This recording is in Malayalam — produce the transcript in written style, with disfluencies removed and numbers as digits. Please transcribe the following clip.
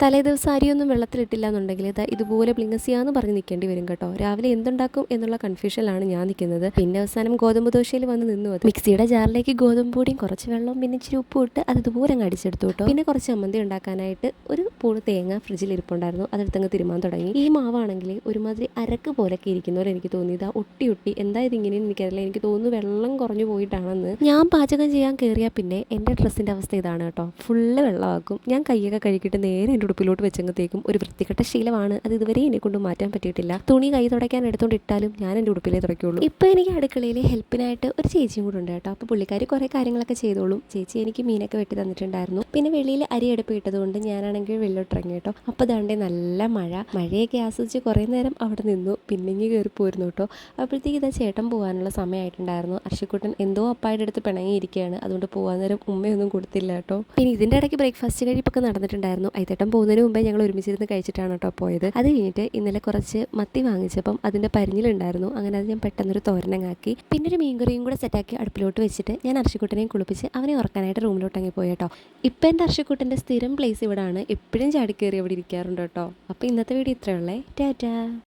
തലേ ദിവസം അരിയൊന്നും വെള്ളത്തിലിട്ടില്ല എന്നുണ്ടെങ്കിൽ ഇതുപോലെ ബ്ലിങ്ങസിയാന്ന് പറഞ്ഞ് നിൽക്കേണ്ടി വരും കേട്ടോ. രാവിലെ എന്തുണ്ടാക്കും എന്നുള്ള കൺഫ്യൂഷനിലാണ് ഞാൻ നിൽക്കുന്നത്. പിന്നെ അവസാനം ഗോതമ്പ് ദോശയിൽ വന്ന് നിന്നു. അത് മിക്സിയുടെ ജാറിലേക്ക് ഗോതമ്പ് പൊടിയും കുറച്ച് വെള്ളവും പിന്നെ ഇച്ചിരി ഉപ്പും ഇട്ട് അത് ഇതുപോലെ അങ്ങ് അടിച്ചെടുത്തു കേട്ടോ. പിന്നെ കുറച്ച് ചമ്മന്തി ഉണ്ടാക്കാനായിട്ട് ഒരു പൂള് തേങ്ങ ഫ്രിഡ്ജിൽ ഇരിപ്പുണ്ടായിരുന്നു. അതെടുത്തങ്ങ് തിരുമാൻ തുടങ്ങി. ഈ മാവാണെങ്കിൽ ഒരുമാതിരി അരക്ക് പോലൊക്കെ ഇരിക്കുന്നവരെ എനിക്ക് തോന്നി. ഇതാ ഒട്ടി എന്താ ഇതിങ്ങനെയെന്ന് എനിക്കറിയില്ല. എനിക്ക് തോന്നുന്നു വെള്ളം കുറഞ്ഞു പോയിട്ടാണെന്ന്. ഞാൻ പാചകം ചെയ്യാൻ കയറിയാൽ പിന്നെ എൻ്റെ ഡ്രസ്സിൻ്റെ അവസ്ഥ ഇതാണ് കേട്ടോ. ഫുള്ള് വെള്ളമാക്കും. ഞാൻ കൈയൊക്കെ കഴുകിയിട്ട് നേരെ എൻ്റെ ഉടുപ്പിലോട്ട് വെച്ചങ്ങത്തേക്കും. ഒരു വൃത്തികെട്ട ശീലമാണ്. അത് ഇതുവരെ എന്നെ കൊണ്ട് മാറ്റാൻ പറ്റിയിട്ടില്ല. തുണി കൈ തുടയ്ക്കാൻ എടുത്തുകൊണ്ട് ഇട്ടാലും ഞാൻ എൻ്റെ ഉടുപ്പിലേ തുടയ്ക്കുള്ളൂ. ഇപ്പോൾ എനിക്ക് അടുക്കളയിൽ ഹെൽപ്പിനായിട്ട് ഒരു ചേച്ചിയും കൂടെ ഉണ്ട് കേട്ടോ. അപ്പോൾ പുള്ളിക്കാരി കുറേ കാര്യങ്ങളൊക്കെ ചെയ്തോളും. ചേച്ചി എനിക്ക് മീനൊക്കെ വെട്ടി തന്നിട്ടുണ്ടായിരുന്നു. പിന്നെ വെളിയിൽ അരി അടുപ്പ് ഇട്ടതുകൊണ്ട് ഞാനാണെങ്കിൽ വെള്ളോട്ടിറങ്ങി കേട്ടോ. അപ്പോൾ ദാണ്ടേ നല്ല മഴയൊക്കെ ആസ്വദിച്ച് കുറേ നേരം അവിടെ നിന്നു. പിന്നെ കയറി പോയിരുന്നു കേട്ടോ. അപ്പോഴത്തേക്ക് ഇതാ ചേട്ടൻ പോകാനുള്ള സമയമായിട്ടുണ്ടായിരുന്നു. അർഷിക്കുട്ടൻ എന്തോ അപ്പായുടെ അടുത്ത് പിണങ്ങിയിരിക്കുകയാണ്. അതുകൊണ്ട് പോകാൻ നേരം ഉമ്മയൊന്നും കൊടുത്തില്ല കേട്ടോ. പിന്നെ ഇതിൻ്റെ ഇടയ്ക്ക് ബ്രേക്ക്ഫാസ്റ്റ് കഴിപ്പൊക്കെ നടന്നിട്ടുണ്ടായിരുന്നു. ഐത്തേട്ടൻ പോകുന്നതിന് മുമ്പേ ഞങ്ങൾ ഒരുമിച്ചിരുന്ന് കഴിച്ചിട്ടാണ് കേട്ടോ പോയത്. അത് കഴിഞ്ഞിട്ട് ഇന്നലെ കുറച്ച് മത്തി വാങ്ങിച്ചപ്പം അതിൻ്റെ പരിഞ്ഞിലുണ്ടായിരുന്നു. അങ്ങനെ അത് ഞാൻ പെട്ടെന്നൊരു തോരനങ്ങാക്കി. പിന്നെ ഒരു മീൻകറിയും കൂടെ സെറ്റാക്കി അടുപ്പിലോട്ട് വെച്ചിട്ട് ഞാൻ അർഷിക്കുട്ടനെയും കുളിപ്പിച്ച് അവനെ ഉറക്കാനായിട്ട് റൂമിലോട്ടങ്ങി പോയി കേട്ടോ. ഇപ്പം എൻ്റെ അർഷിക്കുട്ടൻ്റെ സ്ഥിരം പ്ലേസ് ഇവിടെയാണ്. എപ്പോഴും ചാടിക്കയറി അവിടെ ഇരിക്കാറുണ്ട് കേട്ടോ. അപ്പോൾ ഇന്നത്തെ വീഡിയോ ഇത്രയുള്ളേ. ടാറ്റാ.